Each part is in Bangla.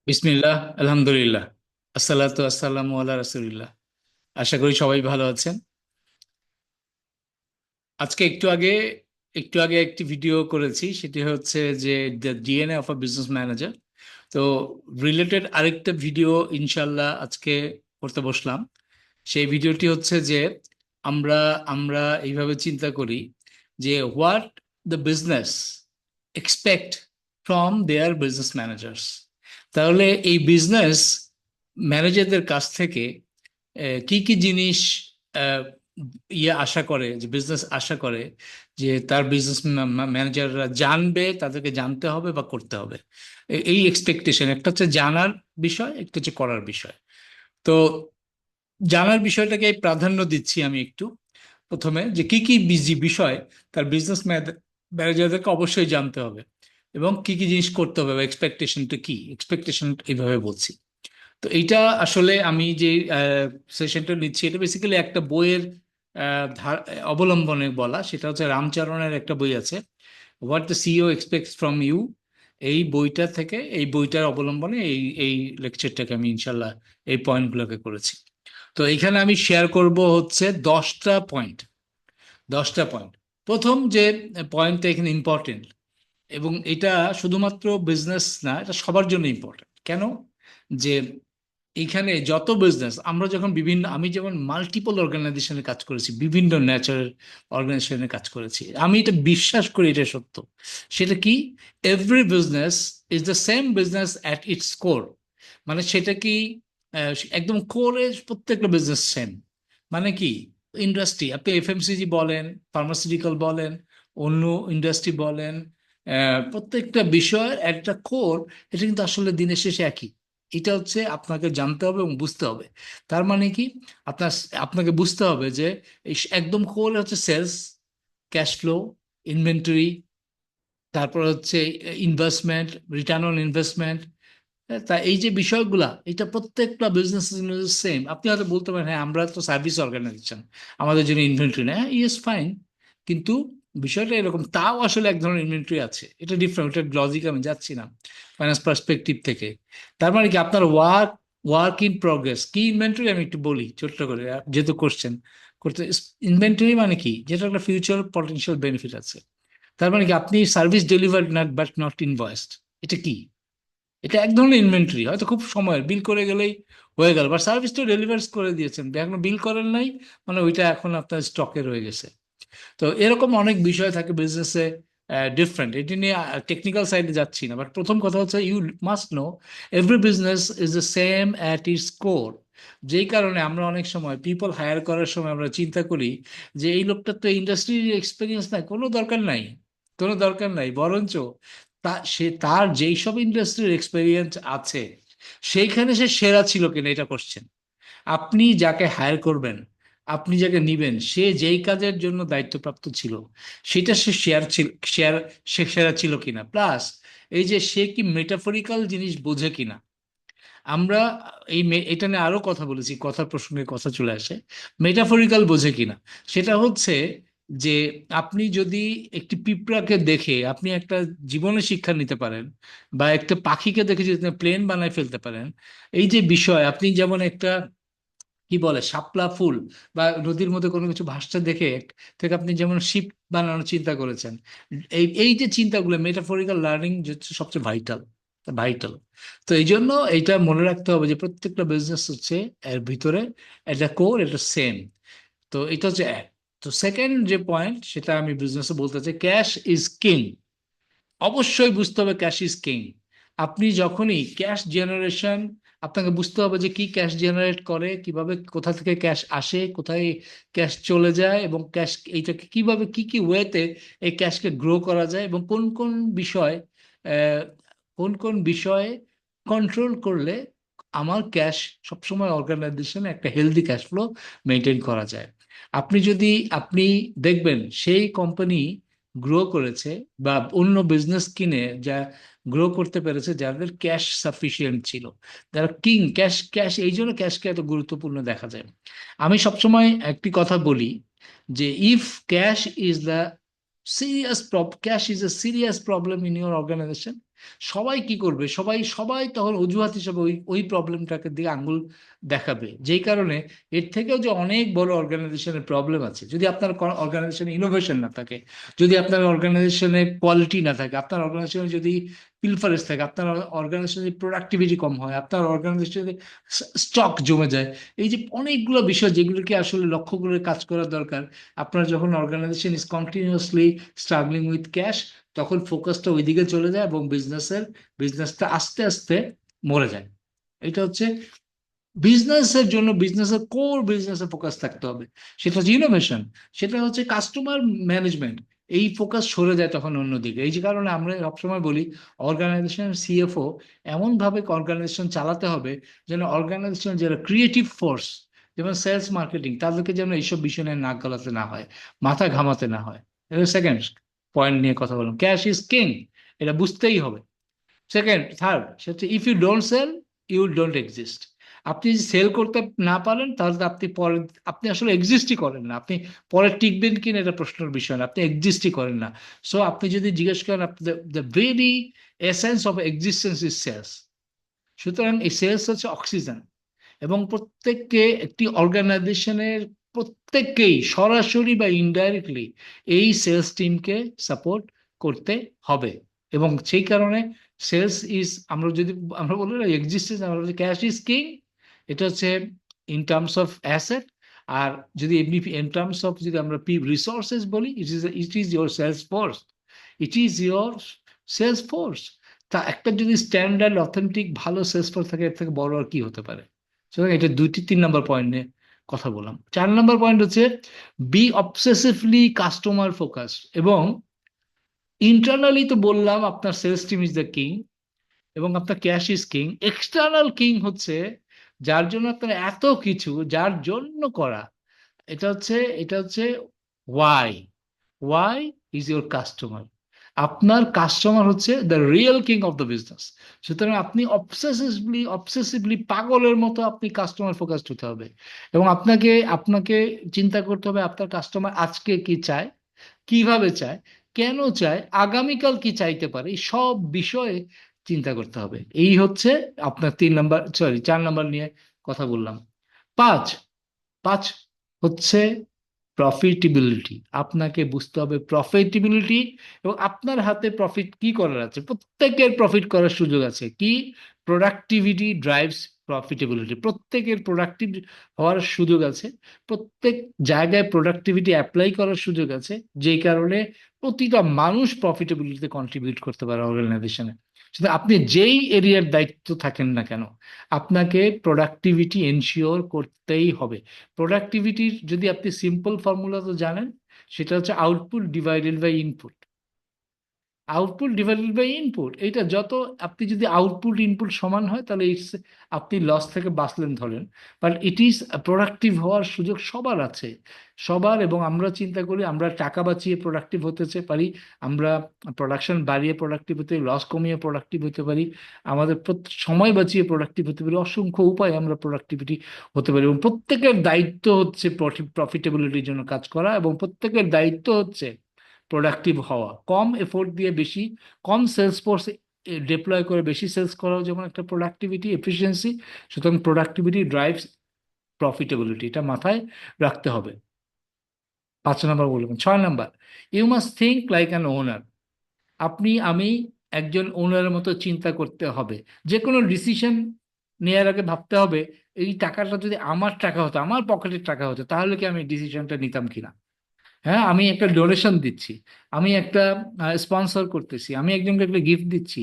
বিসমিল্লাহ, আলহামদুলিল্লাহ, আসসালাতু আসসালামু আলা রাসূলিল্লাহ। আশা করি সবাই ভালো আছেন। আজকে একটু আগে একটি ভিডিও করেছি, সেটি হচ্ছে যে the DNA of a business manager. তো রিলেটেড আরেকটা ভিডিও ইনশাল্লাহ আজকে করতে বসলাম। সেই ভিডিওটি হচ্ছে যে আমরা আমরা এইভাবে চিন্তা করি যে what the business expect from there business managers. তাহলে এই বিজনেস ম্যানেজারদের কাছ থেকে কি কি জিনিস আহ, আশা করে, যে বিজনেস আশা করে যে তার বিজনেস ম্যানেজাররা জানবে, তাদেরকে জানতে হবে বা করতে হবে। এই এক্সপেকটেশন, একটা হচ্ছে জানার বিষয়, একটা হচ্ছে করার বিষয়। তো জানার বিষয়টাকে প্রাধান্য দিচ্ছি আমি একটু। প্রথমে যে কি কি বিজি বিষয় তার বিজনেস ম্যানেজারদেরকে অবশ্যই জানতে হবে, এবং কি কি জিনিস করতে হবে, বা এক্সপেকটেশনটা কি, এক্সপেকটেশন এইভাবে বলছি। তো এইটা আসলে আমি যে সেশনটা নিচ্ছি, এটা বেসিক্যালি একটা বইয়ের অবলম্বনে বলা। সেটা হচ্ছে রামচরণের একটা বই আছে, what the CEO expects from you. এই বইটা থেকে, এই বইটার অবলম্বনে এই এই লেকচারটাকে আমি ইনশাল্লাহ এই পয়েন্টগুলোকে করেছি। তো এখানে আমি শেয়ার করব হচ্ছে 10টা পয়েন্ট। 10টা পয়েন্ট। প্রথম যে পয়েন্টটা এখানে ইম্পর্টেন্ট, এবং এটা শুধুমাত্র বিজনেস না, এটা সবার জন্য ইম্পর্টেন্ট। কেন? যে এইখানে যত বিজনেস, আমরা যখন আমি যেমন মাল্টিপল অর্গানাইজেশনে কাজ করেছি, বিভিন্ন ন্যাচারাল অর্গানাইজেশনে কাজ করেছি, আমি এটা বিশ্বাস করি, এটা সত্য। সেটা কি? Every business is the same business at its core. মানে সেটা কি, একদম কোরে প্রত্যেকটা বিজনেস সেম। মানে কি, ইন্ডাস্ট্রি, আপনি এফএমসিজি বলেন, ফার্মাসিউটিক্যাল বলেন, অন্য ইন্ডাস্ট্রি বলেন, প্রত্যেকটা বিষয়ের একটা কোর, এটা কিন্তু আসলে দিনের শেষে একই। এটা হচ্ছে আপনাকে জানতে হবে এবং বুঝতে হবে। তার মানে কি, আপনার আপনাকে বুঝতে হবে যে একদম কোর হচ্ছে সেলস, ক্যাশ ফ্লো, ইনভেন্টরি, তারপর হচ্ছে ইনভেস্টমেন্ট, রিটার্ন অন ইনভেস্টমেন্ট। তা এই যে বিষয়গুলা, এটা প্রত্যেকটা বিজনেস সেম। আপনি হয়তো বলতে পারেন, হ্যাঁ আমরা তো সার্ভিস অর্গানাইজেশন, আমাদের জন্য ইনভেন্টরি নেই। Yes, fine. কিন্তু বিষয়টা এরকম, তাও আসলে এক ধরনের ইনভেন্টরি আছে, এটা ডিফারেন্ট, এটা লজিক আমি যাচ্ছি না ফাইন্যান্স পার্সপেক্টিভ থেকে। তার মানে কি, আপনার ওয়ার্ক ইন প্রগ্রেস কি ইনভেন্টরি, আমি একটু বলি ছোট্ট করে, যেহেতু কোশ্চেন করতে। ইনভেন্টরি মানে কি, যেটা একটা ফিউচার পটেনশিয়াল বেনিফিট আছে। তার মানে কি, আপনি service delivered not but not invoiced, এটা কি? এটা এক ধরনের ইনভেন্টরি, হয়তো খুব সময়ের, বিল করে গেলেই হয়ে গেল, বা সার্ভিসটা ডেলিভার্স করে দিয়েছেন, এখনো বিল করেন নাই, মানে ওইটা এখন আপনার স্টকে রয়ে গেছে। তো এরকম অনেক বিষয় থাকে বিজনেসে, ডিফারেন্ট। এটি নিয়ে টেকনিক্যাল সাইডে যাচ্ছি না, বাট প্রথম কথা হচ্ছে you must know every business is the same at its core. যেই কারণে আমরা অনেক সময় পিপল হায়ার করার সময় আমরা চিন্তা করি যে এই লোকটার তো ইন্ডাস্ট্রির এক্সপিরিয়েন্স নাই, কোনো দরকার নাই, কোনো দরকার নাই, বরঞ্চ তার যেই সব ইন্ডাস্ট্রির এক্সপিরিয়েন্স আছে, সেইখানে সে সেরা ছিল কিনা এটা কোশ্চেন। আপনি যাকে হায়ার করবেন, আপনি যাকে নিবেন, সে যেই কাজের জন্য দায়িত্বপ্রাপ্ত ছিল, সেটা সে সেরা ছিল কিনা, প্লাস এই যে সে কি মেটাফরিক্যাল জিনিস বোঝে কিনা। আমরা এটা নিয়ে আরো কথা বলেছি, কথার প্রসঙ্গে কথা চলে আসে, মেটাফরিক্যাল বোঝে কিনা। সেটা হচ্ছে যে আপনি যদি একটি পিঁপড়াকে দেখে আপনি একটা জীবনে শিক্ষা নিতে পারেন, বা একটা পাখিকে দেখে যদি প্লেন বানায় ফেলতে পারেন, এই যে বিষয়, আপনি যেমন একটা কি বলে শাপলা ফুল বা নদীর মধ্যে কোনো কিছু ভাসতে দেখে থেকে আপনি যেমন শিপ বানানোর চিন্তা করেছেন, এই এই যে চিন্তাগুলো, মেটাফরিক্যাল লার্নিং হচ্ছে সবচেয়ে ভাইটাল, ভাইটাল। তো এই জন্য এইটা মনে রাখতে হবে যে প্রত্যেকটা বিজনেস হচ্ছে এর ভিতরে একটা কোর, এটা সেম। তো এটা হচ্ছে এক। তো সেকেন্ড যে পয়েন্ট, সেটা আমি বিজনেসে বলতে চাই, ক্যাশ ইজ কিং। অবশ্যই বুঝতে হবে ক্যাশ ইজ কিং। আপনি যখনই ক্যাশ জেনারেশন, আপনাকে বুঝতে হবে যে কি ক্যাশ জেনারেট করে, কিভাবে, কোথা থেকে ক্যাশ আসে, কোথায় ক্যাশ চলে যায়, এবং ক্যাশ এইটাকে কিভাবে, কি কি ওয়েতে এই ক্যাশকে গ্রো করা যায়, এবং কোন কোন বিষয়, আহ, কোন কোন বিষয়ে কন্ট্রোল করলে আমার ক্যাশ সবসময় অর্গানাইজেশনে একটা হেলদি ক্যাশ ফ্লো মেনটেন করা যায়। আপনি যদি, আপনি দেখবেন সেই কোম্পানি গ্রো করেছে, বা অন্য বিজনেস কিনে যা গ্রো করতে পেরেছে, যাদের ক্যাশ সাফিসিয়েন্ট ছিল, যারা কিং, ক্যাশ, ক্যাশ এই জন্য ক্যাশকে এত গুরুত্বপূর্ণ দেখা যায়। আমি সবসময় একটি কথা বলি যে if cash is the cash is a serious problem in your organisation, সবাই কি করবে, সবাই সবাই তখন অজুহাত হিসেবে ওই ওই প্রবলেমটাকে দিকে আঙ্গুল দেখাবে। যেই কারণে এর থেকেও যে অনেক বড় অর্গানাইজেশনের প্রবলেম আছে, যদি আপনার অর্গানাইজেশনে ইনোভেশন না থাকে, যদি আপনার অর্গানাইজেশনে কোয়ালিটি না থাকে, আপনার অর্গানাইজেশনে যদি পিলফারেজ থাকে, আপনার অর্গানাইজেশনে প্রোডাক্টিভিটি কম হয়, আপনার অর্গানাইজেশনে স্টক জমে যায়, এই যে অনেকগুলো বিষয় যেগুলোকে আসলে লক্ষ্য করে কাজ করা দরকার। আপনার যখন organisation is continuously struggling with cash, তখন ফোকাসটা ওইদিকে চলে যায় এবং বিজনেসটা আস্তে আস্তে মরে যায়। এটা হচ্ছে বিজনেসের জন্য, বিজনেসের কোর বিজনেসে ফোকাস থাকতে হবে, সেটা হচ্ছে ইনোভেশন, সেটা হচ্ছে কাস্টমার ম্যানেজমেন্ট। এই ফোকাস সরে যায় তখন অন্যদিকে। এই যে কারণে আমরা সবসময় বলি অর্গানাইজেশন সিএফও এমন ভাবে অর্গানাইজেশন চালাতে হবে যেন অর্গানাইজেশন যারা ক্রিয়েটিভ ফোর্স, যেমন সেলস মার্কেটিং, তাদেরকে যেন এইসব বিষয় নিয়ে নাক গলাতে না হয়, মাথা ঘামাতে না হয়। এটা সেকেন্ড পয়েন্ট নিয়ে কথা বললাম, ক্যাশ ইজ কিং, এটা বুঝতেই হবে। সেকেন্ড, থার্ড, সেটা if you don't sell, you don't exist. আপনি যদি সেল করতে না পারেন তাহলে তো আপনি পরে, আপনি আসলে এক্সিস্টই করেন না। আপনি পরে টিকবেন কিনা এটা প্রশ্নের বিষয় না, আপনি এক্সিস্টই করেন না। সো আপনি যদি জিজ্ঞেস করেন, the very essence of existence is sales. সুতরাং এই সেলস হচ্ছে অক্সিজেন, এবং প্রত্যেককে একটি অর্গানাইজেশনের প্রত্যেককেই সরাসরি বা ইনডাইরেক্টলি এই সেলস টিমকে সাপোর্ট করতে হবে। এবং সেই কারণে সেলস ইজ, আমরা যদি আমরা বলি না এক্সিস্টেন্স, আমরা বলি ক্যাশ ইজ কিং, এটা হচ্ছে ইন টার্মস অফ অ্যাসেট। আর যদি এমনি ইন টার্মস অফ যদি আমরা রিসোর্সেস বলি, it is your sales force, it is your sales force. তা একটা যদি স্ট্যান্ডার্ড অথেন্টিক ভালো সেলস ফোর্স থাকে, এর থেকে বড় আর কি হতে পারে। সুতরাং এটা দুইটি, 3 নম্বর পয়েন্ট নিয়ে কথা বললাম। 4 নম্বর পয়েন্ট হচ্ছে বি অবসেসিভলি কাস্টমার ফোকাস। এবং ইন্টারনালি তো বললাম আপনার sales team is the king এবং আপনার cash is king. External king হচ্ছে যার জন্য আপনার এত কিছু, যার জন্য করা, এটা হচ্ছে why. Why is your customer. আপনার কাস্টমার হচ্ছে the real king of the business. সুতরাং আপনি অবসেসিভলি পাগলের মতো আপনি কাস্টমার ফোকাসড হতে হবে। এবং আপনাকে আপনাকে চিন্তা করতে হবে আপনার কাস্টমার আজকে কি চায়, কিভাবে চায়, কেন চায়, আগামীকাল কি চাইতে পারে, এই সব বিষয়ে চিন্তা করতে হবে। এই হচ্ছে আপনার 3 নম্বর, সরি 4 নম্বর নিয়ে কথা বললাম। পাঁচ, পাঁচ হচ্ছে প্রফিটেবিলিটি। আপনাকে বুঝতে হবে প্রফিটেবিলিটি, এবং আপনার হাতে প্রফিট কি করার আছে। প্রত্যেকের প্রফিট করার সুযোগ আছে কি, প্রোডাক্টিভিটি ড্রাইভস প্রফিটেবিলিটি। প্রত্যেকের প্রোডাক্টিভ হওয়ার সুযোগ আছে, প্রত্যেক জায়গায় প্রোডাক্টিভিটি অ্যাপ্লাই করার সুযোগ আছে, যেই কারণে প্রতিটা মানুষ প্রফিটেবিলিটিতে কন্ট্রিবিউট করতে পারে অর্গানাইজেশনে। শুধু আপনি যেই এরিয়ার দায়িত্ব থাকেন না কেন, আপনাকে প্রোডাক্টিভিটি এনশিওর করতেই হবে। প্রোডাক্টিভিটির যদি আপনি সিম্পল ফর্মুলা তো জানেন, সেটা হচ্ছে output divided by input. Output divided by input, এইটা যত, আপনি যদি আউটপুট ইনপুট সমান হয় তাহলে আপনি লস থেকে বাঁচলেন ধরেন। বাট ইট ইজ প্রোডাক্টিভ হওয়ার সুযোগ সবার আছে, সবার। এবং আমরা চিন্তা করি আমরা টাকা বাঁচিয়ে প্রোডাক্টিভ হতে পারি, আমরা প্রোডাকশন বাড়িয়ে প্রোডাক্টিভ হতে, লস কমিয়ে প্রোডাক্টিভ হতে পারি, আমাদের সময় বাঁচিয়ে প্রোডাক্টিভ হতে পারি, অসংখ্য উপায়ে আমরা প্রোডাক্টিভিটি হতে পারি। এবং প্রত্যেকের দায়িত্ব হচ্ছে প্রফিটেবিলিটির জন্য কাজ করা, এবং প্রত্যেকের দায়িত্ব হচ্ছে প্রোডাক্টিভ হওয়া, কম এফোর্ট দিয়ে বেশি, কম সেলস ফোর্স ডিপ্লয় করে বেশি সেলস করাও যেমন একটা প্রোডাক্টিভিটি এফিসিয়েন্সি। সুতরাং প্রোডাক্টিভিটি ড্রাইভস প্রফিটেবিলিটি, এটা মাথায় রাখতে হবে। 5 নম্বর বলবেন। 6 নম্বর, you must think like an owner. আপনি আমি একজন ওনারের মতো চিন্তা করতে হবে। যে কোনো ডিসিশন নেওয়ার আগে ভাবতে হবে এই টাকাটা যদি আমার টাকা হতো, আমার পকেটের টাকা হতো, তাহলে কি আমি ডিসিশনটা নিতাম কিনা। হ্যাঁ, আমি একটা ডোনেশন দিচ্ছি, আমি একটা স্পন্সর করতেছি, আমি একজনকে একটা গিফট দিচ্ছি,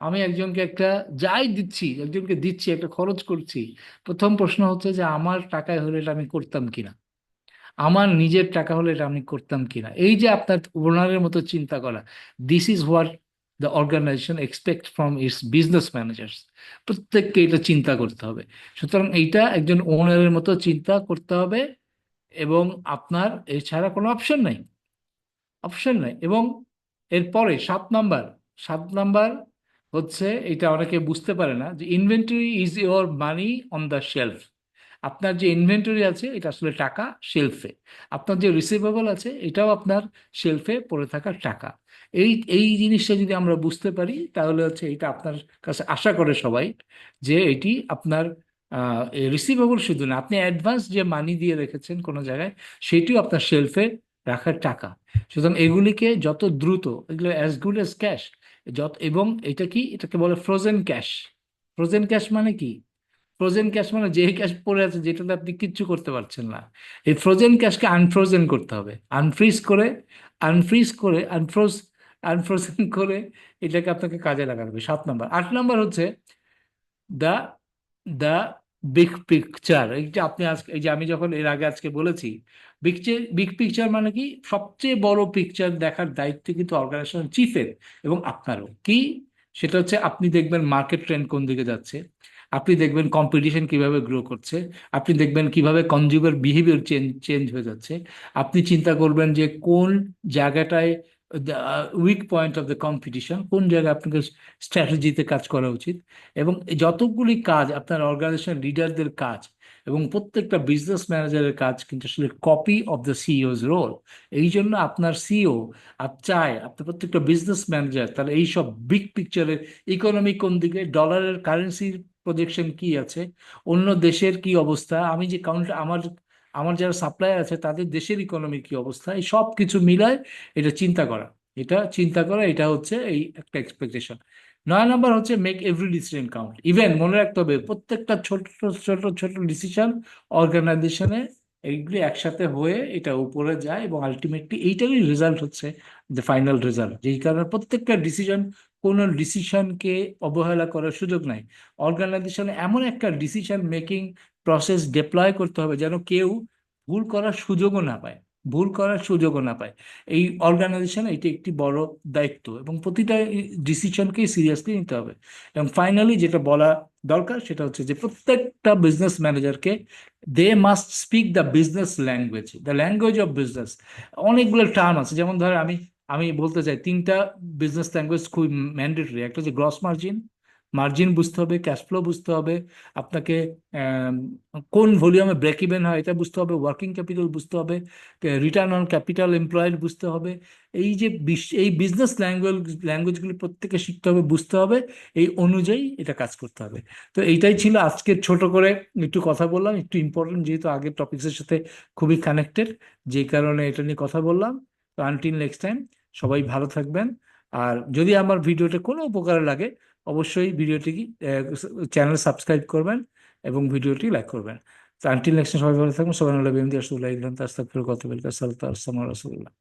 আমি একজনকে একটা যাই দিচ্ছি, একজনকে দিচ্ছি, একটা খরচ করছি। প্রথম প্রশ্ন হচ্ছে যে আমার টাকায় হলে এটা আমি করতাম কিনা, আমার নিজের টাকা হলে এটা আমি করতাম কিনা। এই যে আপনার ওনারের মতো চিন্তা করা, this is what the organisation expect from its business managers. প্রত্যেককে এটা চিন্তা করতে হবে। সুতরাং এইটা একজন ওনারের মতো চিন্তা করতে হবে, এবং আপনার এছাড়া কোনো অপশন নাই, অপশন নাই। এবং এরপরে 7 নাম্বার, 7 নাম্বার হচ্ছে, এটা অনেকে বুঝতে পারে না, যে inventory is your money on the shelf. আপনার যে ইনভেন্টরি আছে এটা আসলে টাকা শেলফে, আপনার যে রিসিভেবল আছে এটাও আপনার শেলফে পড়ে থাকা টাকা। এই এই জিনিসটা যদি আমরা বুঝতে পারি তাহলে হচ্ছে এটা আপনার কাছে আশা করে সবাই যে এটি আপনার রিসিভেবল শুধু না, আপনি অ্যাডভান্স যে মানি দিয়ে রেখেছেন কোনো জায়গায় সেটিও আপনার শেলফে রাখার টাকা। সুতরাং এগুলিকে যত দ্রুত, এগুলো অ্যাজ গুড অ্যাজ ক্যাশ, যত, এবং এটা কি, এটাকে বলে ফ্রোজেন ক্যাশ। ফ্রোজেন ক্যাশ মানে কি? ফ্রোজেন ক্যাশ মানে যে ক্যাশ পড়ে আছে যেটাতে আপনি কিচ্ছু করতে পারছেন না, এই ফ্রোজেন ক্যাশকে আনফ্রোজেন করতে হবে, আনফ্রিজ করে, আনফ্রোজেন করে এটাকে আপনাকে কাজে লাগাতে হবে। 7 নম্বর। 8 নম্বর হচ্ছে দা দা বিগ পিকচার। এই যে আপনি আজকে, এই যে আমি যখন এর আগে আজকে বলেছি, বিগ পিকচার মানে কি, সবচেয়ে বড় পিকচার দেখার দায়িত্ব কিন্তু অর্গানাইজেশন চিফের এবং আপনারও। কি? সেটা হচ্ছে আপনি দেখবেন মার্কেট ট্রেন্ড কোন দিকে যাচ্ছে, আপনি দেখবেন কম্পিটিশন কিভাবে গ্রো করছে, আপনি দেখবেন কিভাবে কনজিউমার বিহেভিয়ার চেঞ্জ চেঞ্জ হয়ে যাচ্ছে, আপনি চিন্তা করবেন যে কোন জায়গাটায় weak point of the competition, কোন জায়গায় আপনাকে স্ট্র্যাটেজিতে কাজ করা উচিত। এবং এই যতগুলি কাজ আপনার অর্গানাইজেশন লিডারদের কাজ এবং প্রত্যেকটা বিজনেস ম্যানেজারের কাজ কিন্তু আসলে কপি অফ দ্য সিইও's রোল। এই জন্য আপনার সিইও চায় আপনার প্রত্যেকটা বিজনেস ম্যানেজার তাহলে এই সব বিগ পিকচারের, ইকোনমি কোন দিকে, ডলারের কারেন্সির প্রজেকশন কি আছে, অন্য দেশের কি অবস্থা, আমি যে কাউন্ট আমার আমার যারা সাপ্লায়ার আছে তাদের দেশের ইকোনমির কি অবস্থা, এই সব কিছু মিলায় এটা চিন্তা করা, এটা হচ্ছে এই একটা এক্সপেকটেশন। 9 নম্বর হচ্ছে make every decision count. Even মনে রাখতে হবে প্রত্যেকটা ছোট ছোট ছোট ডিসিশন অর্গানাইজেশনে, এইগুলি একসাথে হয়ে এটা উপরে যায় এবং আলটিমেটলি এইটারই রেজাল্ট হচ্ছে যে ফাইনাল রেজাল্ট। যেই কারণে প্রত্যেকটা ডিসিশন, কোনো ডিসিশনকে অবহেলা করার সুযোগ নাই। অর্গানাইজেশনে এমন একটা ডিসিশন মেকিং প্রসেস ডেপ্লয় করতে হবে যেন কেউ ভুল করার সুযোগও না পায়, ভুল করার সুযোগও না পায়। এই অর্গানাইজেশনে এটি একটি বড় দায়িত্ব এবং প্রতিটা ডিসিশনকেই সিরিয়াসলি নিতে হবে। এবং ফাইনালি যেটা বলা দরকার সেটা হচ্ছে যে প্রত্যেকটা বিজনেস ম্যানেজারকে they must speak the business language, the language of business. অনেকগুলো টার্ম আছে, যেমন ধর আমি আমি বলতে চাই 3টা বিজনেস ল্যাঙ্গুয়েজ খুবই ম্যান্ডেটরি। একটা হচ্ছে গ্রস মার্জিন, মার্জিন বুঝতে হবে, ক্যাশ ফ্লো বুঝতে হবে আপনাকে, আম, কোন ভলিউমে ব্রেক ইভেন হয় এটা বুঝতে হবে, ওয়ার্কিং ক্যাপিটাল বুঝতে হবে, রিটার্ন অন ক্যাপিটাল এমপ্লয়েড বুঝতে হবে। এই যে এই বিজনেস ল্যাঙ্গুয়েজগুলি প্রত্যেকে শিখতে হবে, বুঝতে হবে, এই অনুযায়ী এটা কাজ করতে হবে। তো এইটাই ছিল আজকের, ছোট করে একটু কথা বললাম, একটু ইম্পর্টেন্ট যেহেতু আগের টপিক্সের সাথে খুবই কানেক্টেড, যেই কারণে এটা নিয়ে কথা বললাম। তো আনটিল নেক্সট টাইম, সবাই ভালো থাকবেন। আর যদি আমার ভিডিওটা কোনো উপকারে লাগে অবশ্যই ভিডিওটি চ্যানেল সাবস্ক্রাইব করবেন এবং ভিডিওটি লাইক করবেন। তো আনটিল নেক্সট টাইম সবাই ভালো থাকবেন। সবাই আল্লাহ বিহামদি রাসূলিল্লাহি তাআলা আস্তাগফিরুল্লাহ ওয়া আতুবু ইলাইহি। আসসালামু আলাইকুম ওয়া রাহমাতুল্লাহ।